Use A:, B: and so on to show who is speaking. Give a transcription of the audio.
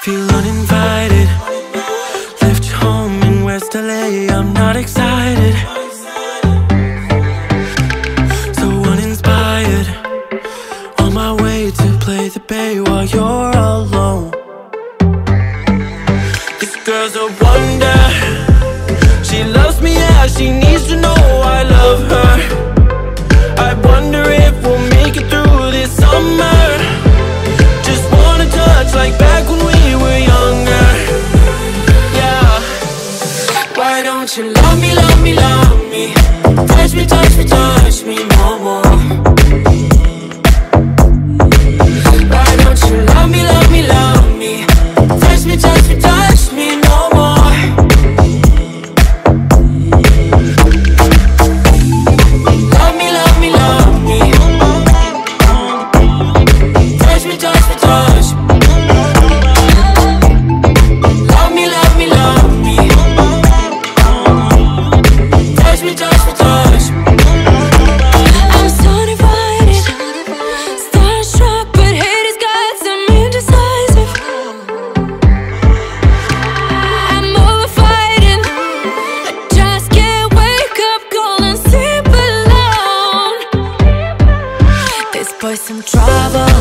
A: Feel uninvited. Left you home in West LA, I'm not excited. So uninspired. On my way to play the bay while you're alone. This girl's a wonder. She loves me, yeah, she needs to know I love her. I wonder if we'll make it through this summer. Just wanna touch like back when we were younger. Yeah. Why don't you love me, love me, love me? Touch me, touch me, touch me no more. Why don't you love me, love me, love me? Touch me, touch me, touch me no more. Love me, love me, love me. Touch me, touch me, touch me. Love me, love me, love me. Touch me, touch me, touch me.
B: I'm so divided, starstruck, but hate has got some indecisive. I'm over fighting, I just can't wake up cold and sleep alone. This boy's some trouble.